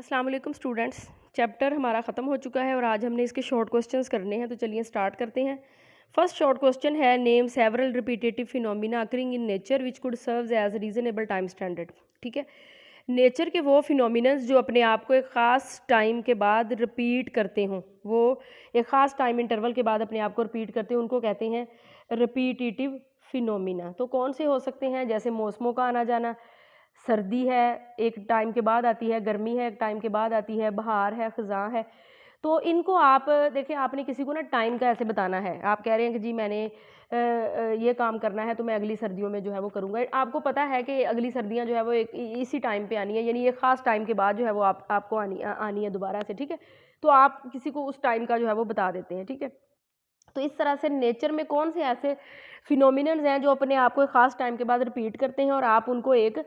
अस्सलाम वालेकुम students. Chapter हमारा ख़त्म हो चुका है और आज हमने इसके शॉर्ट क्वेश्चंस करने हैं, तो चलिए स्टार्ट करते हैं। फर्स्ट शॉर्ट क्वेश्चन है, name several repetitive phenomena occurring in nature which could serve as reasonable time standard. ठीक है, नेचर के वो फिनोमिनस जो अपने आप को एक ख़ास टाइम के बाद रिपीट करते हों, वो एक ख़ास टाइम इंटरवल के बाद अपने आप को रिपीट करते हैं, उनको कहते हैं रिपीटेटिव फिनोमिना। तो कौन से हो सकते हैं? जैसे मौसमों का आना जाना, सर्दी है एक टाइम के बाद आती है, गर्मी है एक टाइम के बाद आती है, बहार है, ख़ज़ां है। तो इनको आप देखिए, आपने किसी को ना टाइम का ऐसे बताना है। आप कह रहे हैं कि जी मैंने ये काम करना है तो मैं अगली सर्दियों में जो है वो करूँगा। आपको पता है कि अगली सर्दियाँ जो है वो एक इसी टाइम पे आनी है, यानी एक ख़ास टाइम के बाद जो है वो आपको आनी है दोबारा से। ठीक है, तो आप किसी को उस टाइम का जो है वो बता देते हैं। ठीक है, तो इस तरह से नेचर में कौन से ऐसे फिनोमिनन्स हैं जो अपने आप को एक ख़ास टाइम के बाद रिपीट करते हैं और आप उनको एक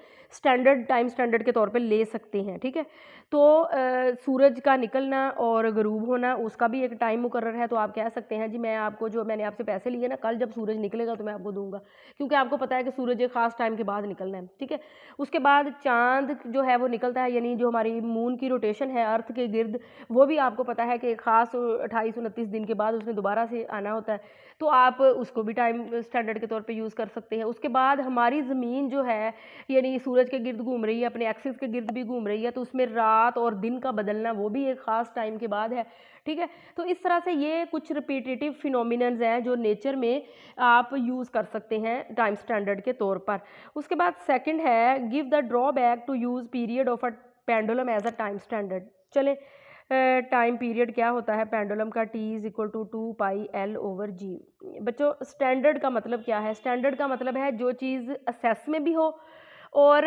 टाइम स्टैंडर्ड के तौर पे ले सकते हैं। ठीक है, तो सूरज का निकलना और गरूब होना, उसका भी एक टाइम मुकर्रर है। तो आप कह सकते हैं जी मैं आपको, जो मैंने आपसे पैसे लिए ना, कल जब सूरज निकलेगा तो मैं आपको दूंगा, क्योंकि आपको पता है कि सूरज एक ख़ास टाइम के बाद निकलना है। ठीक है, उसके बाद चाँद जो है वो निकलता है, यानी जो हमारी मून की रोटेशन है अर्थ के गिर्द, वो भी आपको पता है कि एक ख़ास 28-29 दिन के बाद उसने दोबारा से आना होता है। तो आप उसको भी टाइम स्टैंडर्ड के तौर पे यूज़ कर सकते हैं। उसके बाद हमारी ज़मीन जो है, यानी सूरज के गिर्द घूम रही है, अपने एक्सिस के गिर्द भी घूम रही है, तो उसमें रात और दिन का बदलना वो भी एक ख़ास टाइम के बाद है। ठीक है, तो इस तरह से ये कुछ रिपीटेटिव फिनोमिनन्स हैं जो नेचर में आप यूज़ कर सकते हैं टाइम स्टैंडर्ड के तौर पर। उसके बाद सेकंड है, give the drawback to use period of a pendulum as a time standard. चले, टाइम पीरियड क्या होता है पेंडुलम का? T is equal to 2πL/G। बच्चों, स्टैंडर्ड का मतलब क्या है? स्टैंडर्ड का मतलब है जो चीज़ असेस में भी हो और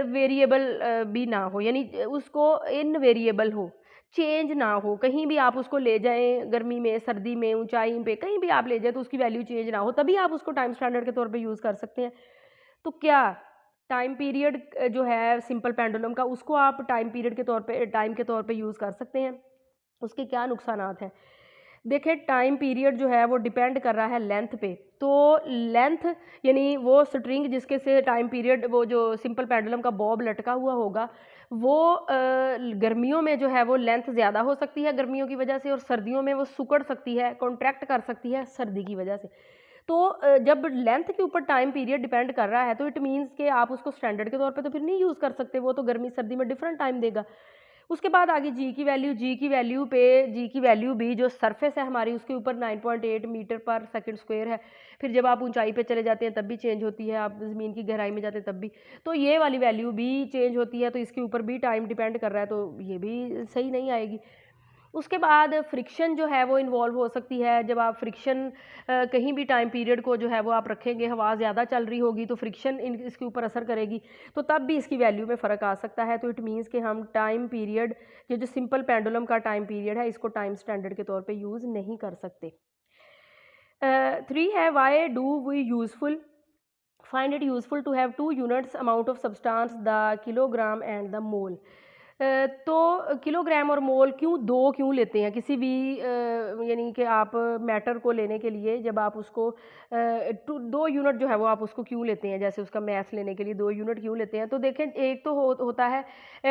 वेरिएबल भी ना हो, यानी उसको इनवेरिएबल हो, चेंज ना हो। कहीं भी आप उसको ले जाएं, गर्मी में, सर्दी में, ऊंचाई पे, कहीं भी आप ले जाएं, तो उसकी वैल्यू चेंज ना हो, तभी आप उसको टाइम स्टैंडर्ड के तौर पे यूज़ कर सकते हैं। तो क्या टाइम पीरियड जो है सिंपल पेंडुलम का, उसको आप टाइम पीरियड के तौर पे, टाइम के तौर पे यूज़ कर सकते हैं? उसके क्या नुकसानात हैं? देखिए, टाइम पीरियड जो है वो डिपेंड कर रहा है लेंथ पे। तो लेंथ, यानी वो स्ट्रिंग जिसके से टाइम पीरियड, वो जो सिंपल पेंडुलम का बॉब लटका हुआ होगा, वो गर्मियों में जो है वो लेंथ ज़्यादा हो सकती है गर्मियों की वजह से, और सर्दियों में वो सिकुड़ सकती है, कॉन्ट्रैक्ट कर सकती है सर्दी की वजह से। तो जब लेंथ के ऊपर टाइम पीरियड डिपेंड कर रहा है, तो इट मीन्स कि आप उसको स्टैंडर्ड के तौर पे तो फिर नहीं यूज़ कर सकते, वो तो गर्मी सर्दी में डिफरेंट टाइम देगा। उसके बाद आगे जी की वैल्यू भी जो सरफेस है हमारी, उसके ऊपर 9.8 मीटर पर सेकंड स्क्वायर है। फिर जब आप ऊंचाई पे चले जाते हैं तब भी चेंज होती है, आप ज़मीन की गहराई में जाते हैं तब भी, तो ये वाली वैल्यू भी चेंज होती है। तो इसके ऊपर भी टाइम डिपेंड कर रहा है, तो ये भी सही नहीं आएगी। उसके बाद फ्रिक्शन जो है वो इन्वॉल्व हो सकती है। जब आप फ्रिक्शन कहीं भी टाइम पीरियड को जो है वो आप रखेंगे, हवा ज़्यादा चल रही होगी तो फ्रिक्शन इसके ऊपर असर करेगी, तो तब भी इसकी वैल्यू में फ़र्क आ सकता है। तो इट मीन्स कि हम टाइम पीरियड, ये जो सिंपल पेंडुलम का टाइम पीरियड है, इसको टाइम स्टैंडर्ड के तौर पे यूज़ नहीं कर सकते। 3 है, why do we useful find it useful to have two units amount of substance, the kilogram and the mole. तो किलोग्राम और मोल क्यों लेते हैं किसी भी यानी कि आप मैटर को लेने के लिए, जब आप उसको 2 यूनिट जो है वो आप उसको क्यों लेते हैं? जैसे उसका मैथ लेने के लिए 2 यूनिट क्यों लेते हैं? तो देखें, एक तो होता है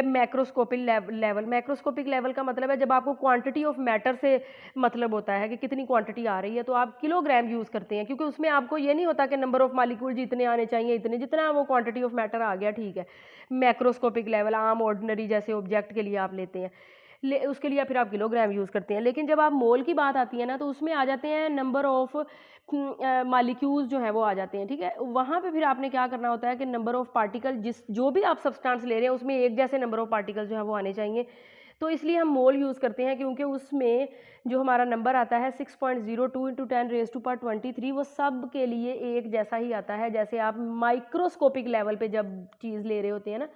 मैक्रोस्कोपिक लेवल। मैक्रोस्कोपिक लेवल का मतलब है जब आपको क्वांटिटी ऑफ मैटर से मतलब होता है कि कितनी क्वांटिटी आ रही है, तो आप किलोग्राम यूज़ करते हैं, क्योंकि उसमें आपको ये नहीं होता कि नंबर ऑफ मालिक्यूल जितने आने चाहिए इतने, जितना वो क्वांटिटी ऑफ मैटर आ गया ठीक है। मैक्रोस्कोपिक लेवल आम ऑर्डिनरी जैसे ऑब्जेक्ट के लिए आप लेते हैं, उसके लिए फिर आप किलोग्राम यूज़ करते हैं। लेकिन जब आप मोल की बात आती है ना, तो उसमें आ जाते हैं नंबर ऑफ मालिक्यूल्स जो है वो आ जाते हैं। ठीक है, वहाँ पे फिर आपने क्या करना होता है कि नंबर ऑफ पार्टिकल, जो भी आप सब्सटेंस ले रहे हैं उसमें एक जैसे नंबर ऑफ पार्टिकल जो है वो आने चाहिए। तो इसलिए हम मोल यूज़ करते हैं, क्योंकि उसमें जो हमारा नंबर आता है 6.02 इंटू 10⁻23, वो सब के लिए एक जैसा ही आता है। जैसे आप माइक्रोस्कोपिक लेवल पे जब चीज़ ले रहे होते हैं ना,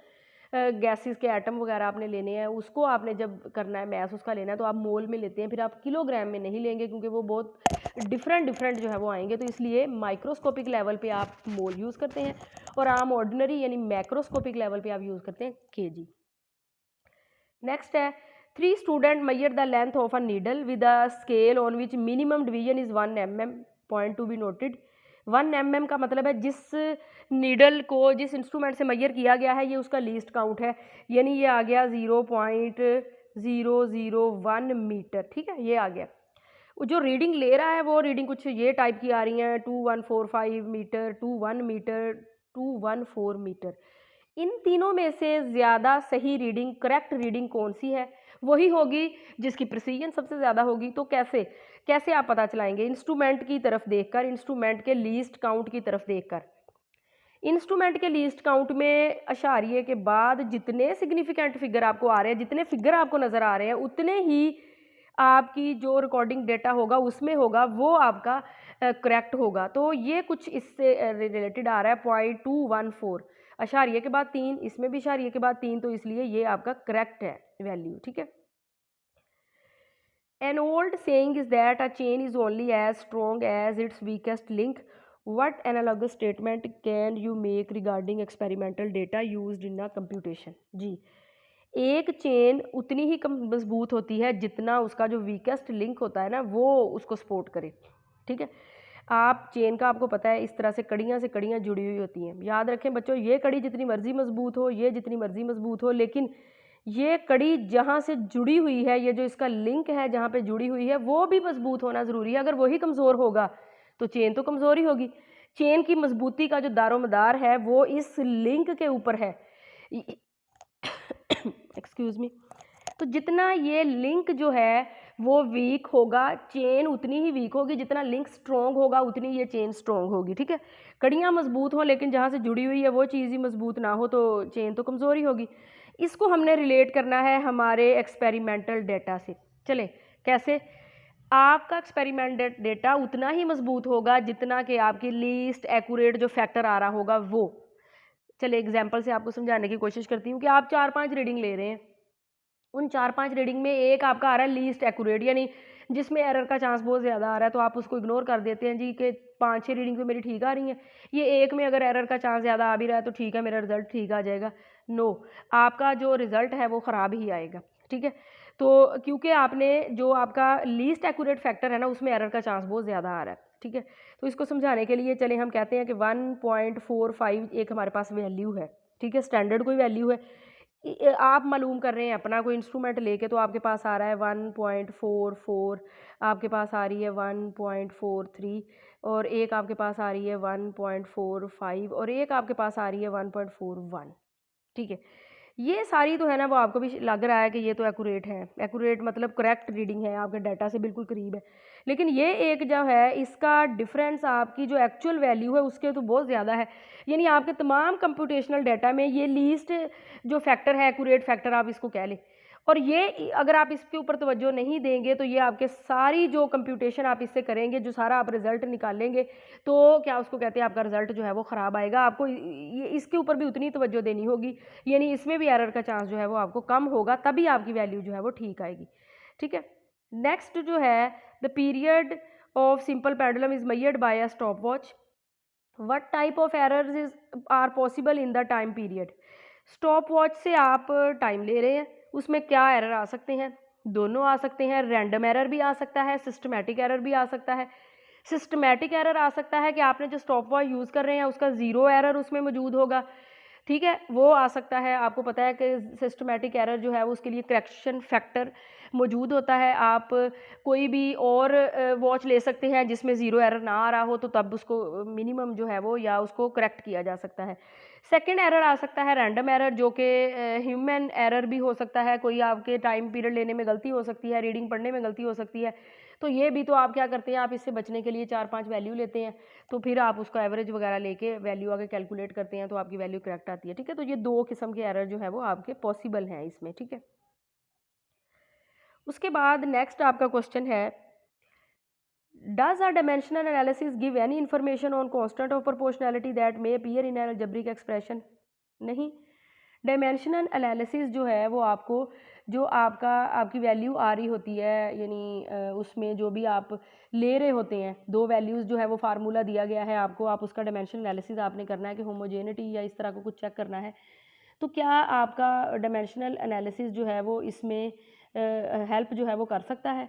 गैसेस के एटम वगैरह आपने लेने हैं, उसको आपने जब करना है मैथ उसका लेना है, तो आप मोल में लेते हैं, फिर आप किलोग्राम में नहीं लेंगे, क्योंकि वो बहुत डिफरेंट जो है वो आएंगे। तो इसलिए माइक्रोस्कोपिक लेवल पे आप मोल यूज़ करते हैं, और आम ऑर्डिनरी यानी मैक्रोस्कोपिक लेवल पे आप यूज़ करते हैं केजी। नेक्स्ट है, 3 student measure the length of a needle with a scale on which minimum division is 1 mm, point to be noted. 1 mm का मतलब है जिस नीडल को जिस इंस्ट्रूमेंट से मेजर किया गया है ये उसका लीस्ट काउंट है, यानी ये आ गया 0.001 मीटर। ठीक है, ये आ गया। जो रीडिंग ले रहा है वो रीडिंग कुछ ये टाइप की आ रही है, 2145 मीटर, 21 मीटर, 214 मीटर। इन तीनों में से ज़्यादा सही रीडिंग, करेक्ट रीडिंग कौन सी है? वही होगी जिसकी प्रिसीजन सबसे ज़्यादा होगी। तो कैसे कैसे आप पता चलाएंगे? इंस्ट्रूमेंट की तरफ देखकर, इंस्ट्रूमेंट के लीस्ट काउंट की तरफ देखकर। इंस्ट्रूमेंट के लीस्ट काउंट में अशारिये के बाद जितने सिग्निफिकेंट फिगर आपको आ रहे हैं, जितने फिगर आपको नज़र आ रहे हैं, उतने ही आपकी जो रिकॉर्डिंग डेटा होगा उसमें होगा, वो आपका करेक्ट होगा। तो ये कुछ इससे रिलेटेड आ रहा है 0.214, अशारिये के बाद 3, इसमें भी अशारिये के बाद 3, तो इसलिए ये आपका करेक्ट है वैल्यू। ठीक है। An old saying is that a chain is only as strong as its weakest link. What analogous statement can you make regarding experimental data used in a computation? जी, एक चेन उतनी ही मजबूत होती है जितना उसका जो वीकेस्ट लिंक होता है ना वो उसको सपोर्ट करे। ठीक है, आप चेन का आपको पता है इस तरह से कड़ियाँ से कड़ियाँ जुड़ी हुई होती हैं। याद रखें बच्चों, ये कड़ी जितनी मर्जी मजबूत हो, ये जितनी मर्जी मजबूत हो, लेकिन ये कड़ी जहाँ से जुड़ी हुई है, ये जो इसका लिंक है जहाँ पे जुड़ी हुई है, वो भी मजबूत होना ज़रूरी है। अगर वही कमज़ोर होगा तो चेन तो कमज़ोर ही होगी। चेन की मजबूती का जो दारोमदार है वो इस लिंक के ऊपर है। Excuse me. तो जितना ये लिंक जो है वो वीक होगा, चेन उतनी ही वीक होगी। जितना लिंक स्ट्रॉन्ग होगा उतनी ये चेन स्ट्रॉन्ग होगी। ठीक है, कड़ियाँ मजबूत हों लेकिन जहाँ से जुड़ी हुई है वो चीज़ ही मजबूत ना हो तो चेन तो कमज़ोर ही होगी। इसको हमने रिलेट करना है हमारे एक्सपेरिमेंटल डेटा से। चलें, कैसे? आपका एक्सपेरिमेंटल डेटा उतना ही मजबूत होगा जितना कि आपकी लीस्ट एक्यूरेट जो फैक्टर आ रहा होगा वो। चलिए एग्जांपल से आपको समझाने की कोशिश करती हूँ कि आप 4-5 रीडिंग ले रहे हैं। उन 4-5 रीडिंग में एक आपका आ रहा है लीस्ट एक्यूरेट, यानी जिसमें एरर का चांस बहुत ज़्यादा आ रहा है, तो आप उसको इग्नोर कर देते हैं जी कि 5-6 रीडिंग तो मेरी ठीक आ रही हैं, ये एक में अगर एरर का चांस ज़्यादा आ भी रहा है तो ठीक है, मेरा रिजल्ट ठीक आ जाएगा। नो, आपका जो रिजल्ट है वो ख़राब ही आएगा। ठीक है, तो क्योंकि आपने जो आपका लीस्ट एक्यूरेट फैक्टर है ना उसमें एरर का चांस बहुत ज़्यादा आ रहा है। ठीक है, तो इसको समझाने के लिए चले हम कहते हैं कि 1.45 एक हमारे पास वैल्यू है। ठीक है, स्टैंडर्ड कोई वैल्यू है। आप मालूम कर रहे हैं अपना कोई इंस्ट्रूमेंट लेके, तो आपके पास आ रहा है 1.44, आपके पास आ रही है 1.43, और एक आपके पास आ रही है 1.45, और एक आपके पास आ रही है 1.41। ठीक है, ये सारी तो है ना वो आपको भी लग रहा है कि ये तो एक्यूरेट है। एक्यूरेट मतलब करेक्ट रीडिंग है, आपके डाटा से बिल्कुल करीब है। लेकिन ये एक जो है इसका डिफरेंस आपकी जो एक्चुअल वैल्यू है उसके तो बहुत ज़्यादा है। यानी आपके तमाम कंप्यूटेशनल डाटा में ये लीस्ट जो फैक्टर है, एक्यूरेट फैक्टर आप इसको कह लें, और ये अगर आप इसके ऊपर तवज्जो नहीं देंगे तो ये आपके सारी जो कंप्यूटेशन आप इससे करेंगे, जो सारा आप रिज़ल्ट निकालेंगे, तो क्या उसको कहते हैं आपका रिज़ल्ट जो है वो ख़राब आएगा। आपको ये इसके ऊपर भी उतनी तवज्जो देनी होगी, यानी इसमें भी एरर का चांस जो है वो आपको कम होगा, तभी आपकी वैल्यू जो है वो ठीक आएगी। ठीक है, नेक्स्ट जो है the period of simple pendulum is measured by a stop watch. What type of errors is are possible in the time period? Stop watch से आप टाइम ले रहे हैं, उसमें क्या एरर आ सकते हैं? दोनों आ सकते हैं। रैंडम एरर भी आ सकता है, सिस्टमैटिक एरर भी आ सकता है। सिस्टमैटिक एरर आ सकता है कि आपने जो स्टॉप वॉच यूज़ कर रहे हैं उसका ज़ीरो एरर उसमें मौजूद होगा। ठीक है, वो आ सकता है। आपको पता है कि सिस्टमैटिक एरर जो है वो उसके लिए करेक्शन फैक्टर मौजूद होता है। आप कोई भी और वॉच ले सकते हैं जिसमें ज़ीरो एरर ना आ रहा हो, तो तब उसको मिनिमम जो है वो या उसको करेक्ट किया जा सकता है। सेकंड एरर आ सकता है रैंडम एरर, जो कि ह्यूमन एरर भी हो सकता है। कोई आपके टाइम पीरियड लेने में गलती हो सकती है, रीडिंग पढ़ने में गलती हो सकती है, तो ये भी तो आप क्या करते हैं, आप इससे बचने के लिए 4-5 वैल्यू लेते हैं, तो फिर आप उसको एवरेज वगैरह लेके वैल्यू आगे कैलकुलेट करते हैं तो आपकी वैल्यू करेक्ट आती है। ठीक है, तो ये 2 किस्म के एरर जो है वो आपके पॉसिबल हैं इसमें। ठीक है, उसके बाद नेक्स्ट आपका क्वेश्चन है, does a dimensional analysis give any information on constant of proportionality that may appear in an algebraic expression? नहीं। डायमेंशनल एनालिसिस जो है वो आपको जो आपकी वैल्यू आ रही होती है, यानी उसमें जो भी आप ले रहे होते हैं, 2 वैल्यूज़ जो है वो फार्मूला दिया गया है आपको, आप उसका डायमेंशनल एनालिसिस आपने करना है कि होमोजेनिटी या इस तरह को कुछ चेक करना है। तो क्या आपका डायमेंशनल एनालिसिस जो है वो इसमें हेल्प जो है वो कर सकता है,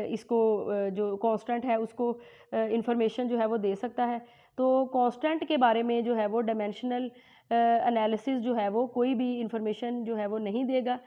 इसको जो कांस्टेंट है उसको इंफॉर्मेशन जो है वो दे सकता है? तो कांस्टेंट के बारे में जो है वो डायमेंशनल एनालिसिस जो है वो कोई भी इंफॉर्मेशन जो है वो नहीं देगा।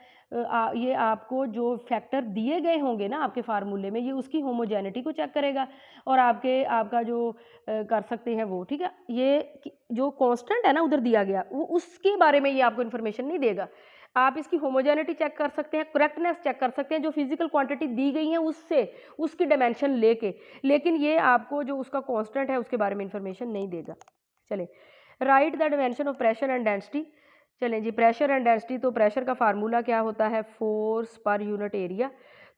ये आपको जो फैक्टर दिए गए होंगे ना आपके फार्मूले में, ये उसकी होमोजेनिटी को चेक करेगा और आपका जो कर सकते हैं वो, ठीक है। ये जो कांस्टेंट है ना उधर दिया गया, वो उसके बारे में ये आपको इन्फॉर्मेशन नहीं देगा। आप इसकी होमोजेनिटी चेक कर सकते हैं, करेक्टनेस चेक कर सकते हैं, जो फिजिकल क्वांटिटी दी गई है उससे, उसकी डायमेंशन लेके, लेकिन ये आपको जो उसका कांस्टेंट है उसके बारे में इंफॉर्मेशन नहीं देगा। चले, right the dimension of pressure and density. चलें जी, प्रेशर एंड डेंसिटी, तो प्रेशर का फार्मूला क्या होता है, फोर्स पर यूनिट एरिया।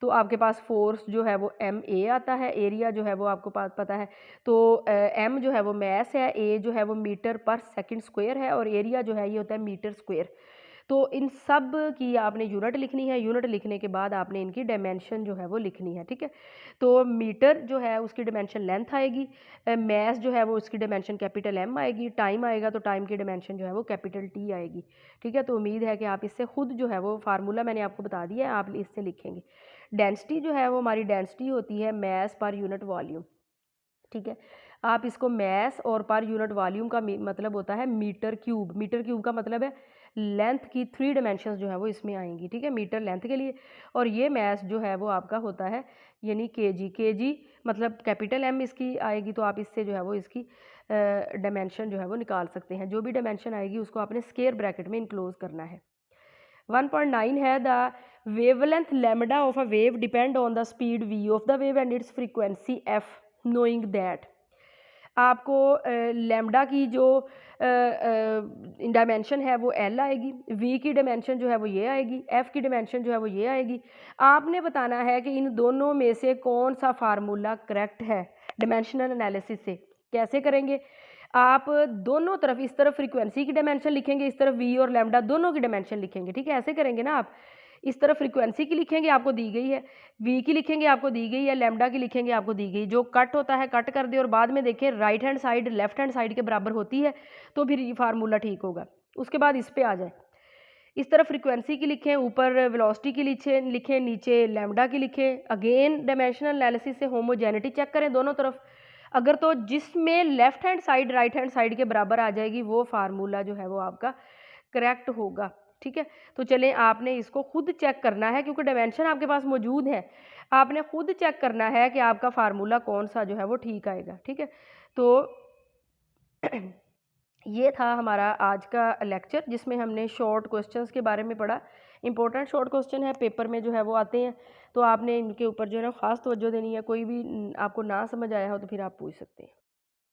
तो आपके पास फोर्स जो है वो एम ए आता है, एरिया जो है वो आपको पता है। तो एम जो है वो मैस है, ए जो है वो मीटर पर सेकंड स्क्वायर है और एरिया जो है ये होता है मीटर स्क्वायर। तो इन सब की आपने यूनिट लिखनी है, यूनिट लिखने के बाद आपने इनकी डायमेंशन जो है वो लिखनी है, ठीक है। तो मीटर जो है उसकी डायमेंशन लेंथ आएगी, मैस जो है वो उसकी डायमेंशन कैपिटल एम आएगी, टाइम आएगा तो टाइम की डायमेंशन जो है वो कैपिटल टी आएगी, ठीक है। तो उम्मीद है कि आप इससे खुद जो है वो फार्मूला मैंने आपको बता दिया है, आप इससे लिखेंगे। डेंसिटी जो है वो हमारी डेंसिटी होती है मैस पर यूनिट वॉल्यूम, ठीक है। आप इसको मैस और पर यूनिट वॉल्यूम का मतलब होता है मीटर क्यूब। मीटर क्यूब का मतलब है लेंथ की 3 डायमेंशंस जो है वो इसमें आएंगी, ठीक है, मीटर लेंथ के लिए। और ये मैस जो है वो आपका होता है यानी केजी। केजी मतलब कैपिटल एम इसकी आएगी, तो आप इससे जो है वो इसकी डायमेंशन जो है वो निकाल सकते हैं। जो भी डायमेंशन आएगी उसको आपने स्क्वायर ब्रैकेट में इनक्लोज करना है। 1.9 है the wavelength lambda of a wave depend on the speed v of the wave and its frequency f, knowing that. आपको लैम्डा की जो डायमेंशन है वो एल आएगी, वी की डायमेंशन जो है वो ये आएगी, एफ की डायमेंशन जो है वो ये आएगी। आपने बताना है कि इन दोनों में से कौन सा फार्मूला करेक्ट है डायमेंशनल एनालिसिस से। कैसे करेंगे, आप दोनों तरफ, इस तरफ फ्रीक्वेंसी की डायमेंशन लिखेंगे, इस तरफ वी और लैम्डा दोनों की डायमेंशन लिखेंगे, ठीक है। ऐसे करेंगे ना आप, इस तरफ फ्रीक्वेंसी की लिखेंगे आपको दी गई है, वी की लिखेंगे आपको दी गई है, लैम्डा की लिखेंगे आपको दी गई। जो कट होता है कट कर दे और बाद में देखें right hand side left hand side के बराबर होती है तो फिर ये फार्मूला ठीक होगा। उसके बाद इस पे आ जाए, इस तरफ फ्रीक्वेंसी की लिखें, ऊपर वेलोसिटी की लिखें, नीचे लैम्डा की लिखें। अगेन डायमेंशनल एनालिसिस से होमोजेनिटी चेक करें दोनों तरफ, अगर तो जिसमें left hand side right hand side के बराबर आ जाएगी वो फार्मूला जो है वो आपका करेक्ट होगा, ठीक है। तो चलें, आपने इसको खुद चेक करना है क्योंकि डायमेंशन आपके पास मौजूद है, आपने खुद चेक करना है कि आपका फार्मूला कौन सा जो है वो ठीक आएगा, ठीक है। तो ये था हमारा आज का लेक्चर जिसमें हमने शॉर्ट क्वेश्चंस के बारे में पढ़ा। इंपॉर्टेंट शॉर्ट क्वेश्चन है, पेपर में जो है वो आते हैं, तो आपने इनके ऊपर जो है ना ख़ास तवज्जो देनी है। कोई भी आपको ना समझ आया हो तो फिर आप पूछ सकते हैं।